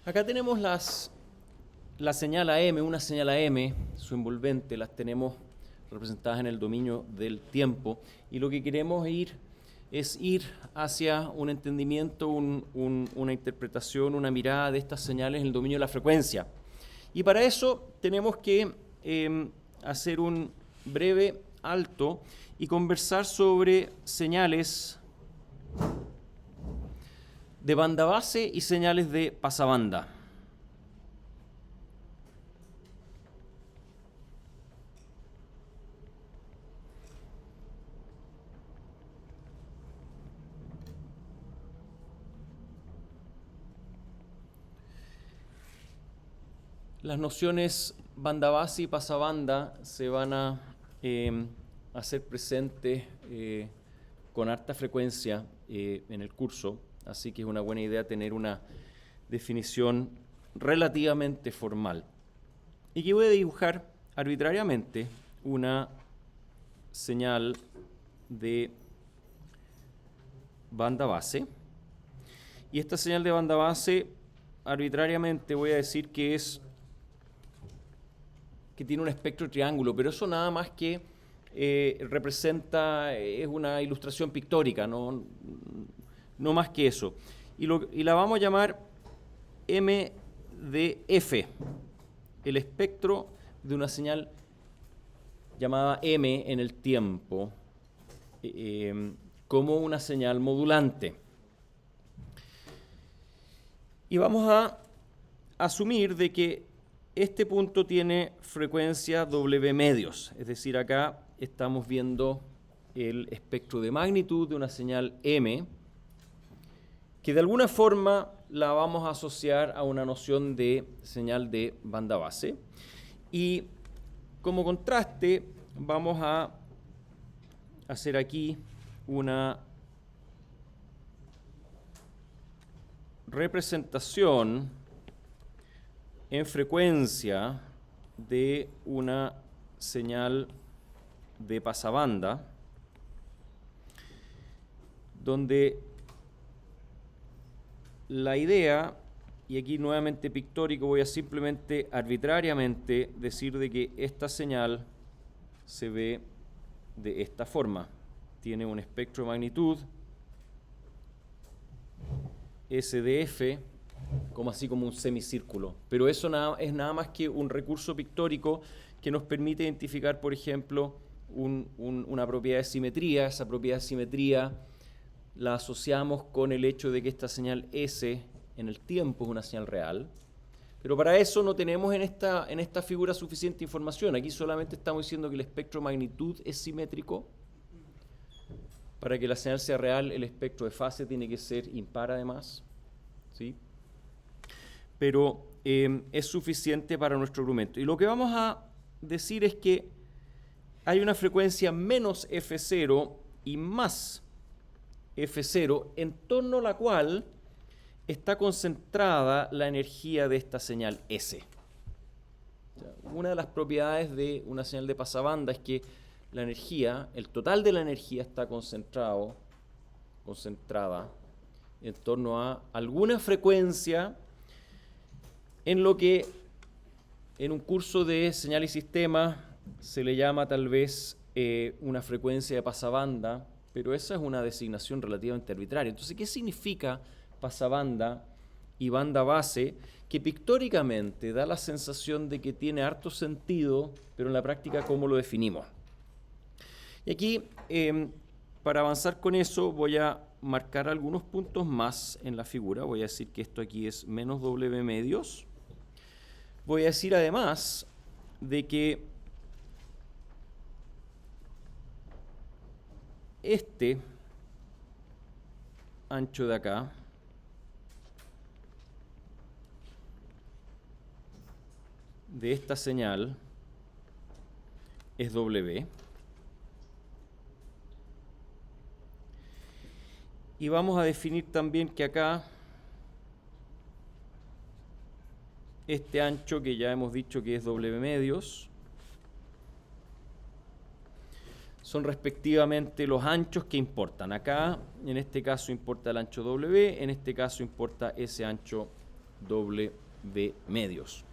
Acá tenemos la señal AM, una señal AM, su envolvente, las tenemos representadas en el dominio del tiempo, y lo que queremos es ir hacia un entendimiento, una interpretación, una mirada de estas señales en el dominio de la frecuencia. Y para eso tenemos que hacer un breve alto y conversar sobre señales de banda base y señales de pasabanda. Las nociones banda base y pasabanda se van a hacer presentes con harta frecuencia en el curso, así que es una buena idea tener una definición relativamente formal. Y que voy a dibujar arbitrariamente una señal de banda base. Y esta señal de banda base, arbitrariamente voy a decir que tiene un espectro triángulo, pero eso nada más que representa, es una ilustración pictórica, no más que eso. Y la vamos a llamar M de F, el espectro de una señal llamada M en el tiempo, como una señal modulante. Y vamos a asumir de que este punto tiene frecuencia W medios, es decir, acá estamos viendo el espectro de magnitud de una señal M, que de alguna forma la vamos a asociar a una noción de señal de banda base. Y como contraste vamos a hacer aquí una representación en frecuencia de una señal de pasabanda, donde la idea, y aquí nuevamente pictórico, voy a simplemente arbitrariamente decir de que esta señal se ve de esta forma. Tiene un espectro de magnitud S de F, como así como un semicírculo. Pero eso es nada más que un recurso pictórico que nos permite identificar, por ejemplo, una propiedad de simetría. Esa propiedad de simetría la asociamos con el hecho de que esta señal S en el tiempo es una señal real. Pero para eso no tenemos en esta figura suficiente información. Aquí solamente estamos diciendo que el espectro de magnitud es simétrico. Para que la señal sea real, el espectro de fase tiene que ser impar además, ¿sí? Pero es suficiente para nuestro argumento. Y lo que vamos a decir es que hay una frecuencia menos F0 y más F0 en torno a la cual está concentrada la energía de esta señal S. O sea, una de las propiedades de una señal de pasabanda es que la energía, el total de la energía está concentrada en torno a alguna frecuencia en lo que en un curso de señal y sistema se le llama tal vez una frecuencia de pasabanda, pero esa es una designación relativamente arbitraria. Entonces, ¿qué significa pasabanda y banda base? Que pictóricamente da la sensación de que tiene harto sentido, pero en la práctica, ¿cómo lo definimos? Y aquí, para avanzar con eso, voy a marcar algunos puntos más en la figura. Voy a decir que esto aquí es menos W medios. Voy a decir además de que este ancho de acá de esta señal es W. Y vamos a definir también que acá este ancho, que ya hemos dicho que es W medios, son respectivamente los anchos que importan. Acá, en este caso, importa el ancho W, en este caso importa ese ancho W medios.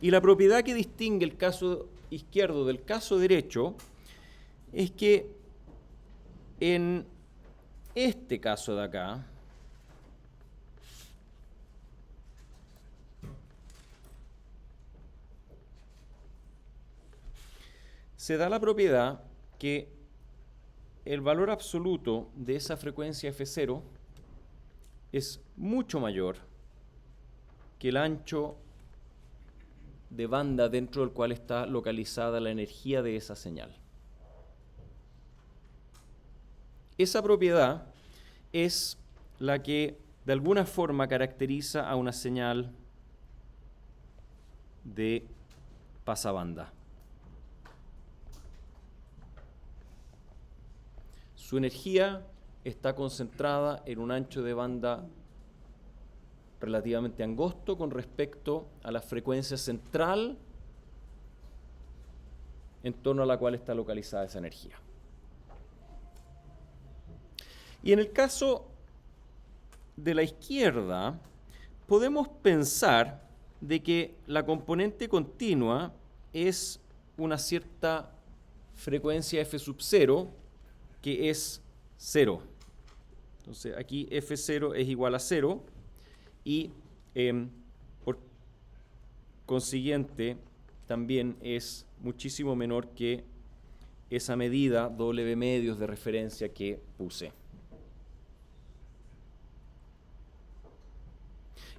Y la propiedad que distingue el caso izquierdo del caso derecho es que en este caso de acá, se da la propiedad que el valor absoluto de esa frecuencia F0 es mucho mayor que el ancho de banda dentro del cual está localizada la energía de esa señal. Esa propiedad es la que de alguna forma caracteriza a una señal de pasabanda. Su energía está concentrada en un ancho de banda relativamente angosto con respecto a la frecuencia central en torno a la cual está localizada esa energía. Y en el caso de la izquierda, podemos pensar de que la componente continua es una cierta frecuencia f sub 0 que es 0. Entonces aquí f0 es igual a 0 y por consiguiente también es muchísimo menor que esa medida W medios de referencia que puse.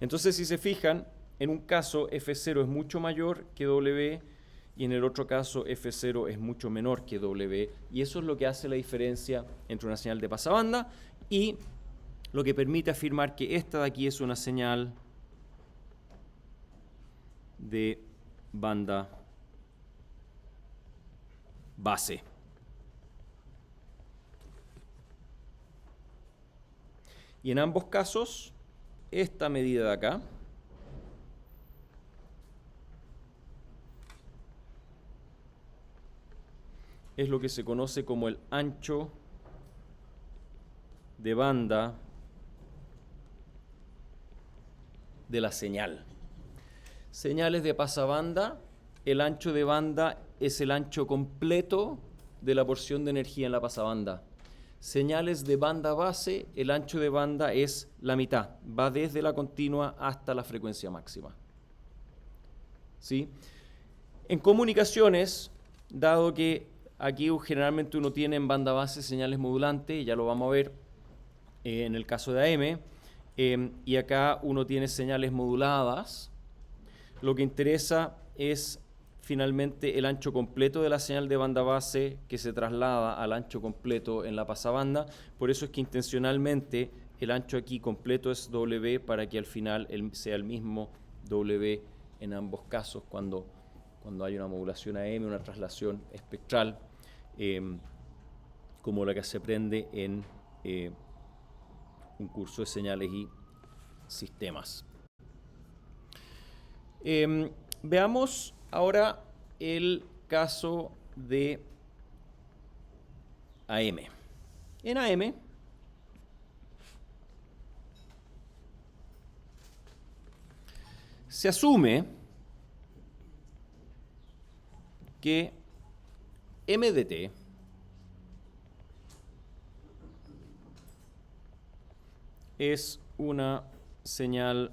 Entonces, si se fijan, en un caso F0 es mucho mayor que W y en el otro caso F0 es mucho menor que W, y eso es lo que hace la diferencia entre una señal de pasabanda y lo que permite afirmar que esta de aquí es una señal de banda base. Y en ambos casos, esta medida de acá es lo que se conoce como el ancho de banda de la señal. Señales de pasabanda, el ancho de banda es el ancho completo de la porción de energía en la pasabanda. Señales de banda base, el ancho de banda es la mitad, va desde la continua hasta la frecuencia máxima. ¿Sí? En comunicaciones, dado que aquí generalmente uno tiene en banda base señales modulantes, ya lo vamos a ver en el caso de AM, y acá uno tiene señales moduladas, lo que interesa es finalmente el ancho completo de la señal de banda base que se traslada al ancho completo en la pasabanda. Por eso es que intencionalmente el ancho aquí completo es W para que al final sea el mismo W en ambos casos cuando hay una modulación AM, una traslación espectral, como la que se aprende en un curso de señales y sistemas. Veamos ahora el caso de AM. En AM, se asume que M de t es una señal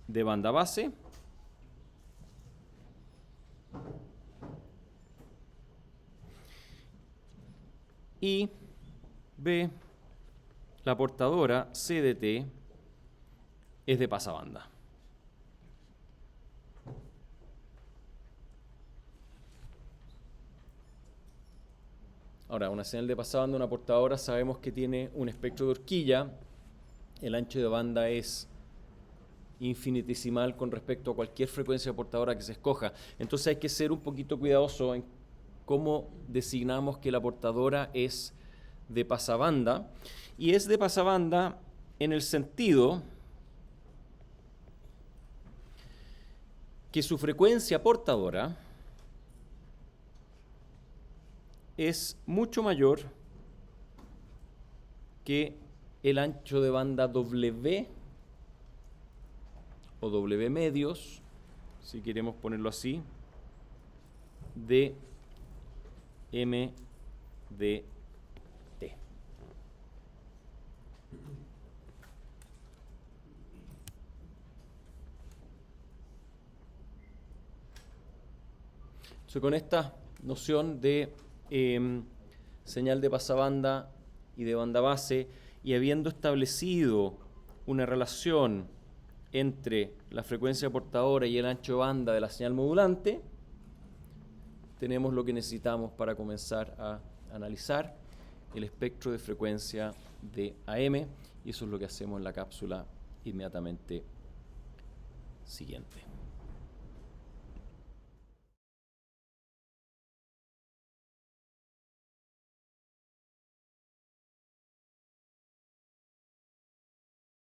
de banda base y B, la portadora C de t es de pasabanda. Ahora, una señal de pasabanda, una portadora, sabemos que tiene un espectro de horquilla. El ancho de banda es infinitesimal con respecto a cualquier frecuencia portadora que se escoja. Entonces hay que ser un poquito cuidadoso en cómo designamos que la portadora es de pasabanda. Y es de pasabanda en el sentido que su frecuencia portadora es mucho mayor que el ancho de banda W o W medios, si queremos ponerlo así, de M de T. Entonces, con esta noción de señal de pasabanda y de banda base, y habiendo establecido una relación entre la frecuencia portadora y el ancho de banda de la señal modulante, tenemos lo que necesitamos para comenzar a analizar el espectro de frecuencia de AM, y eso es lo que hacemos en la cápsula inmediatamente siguiente.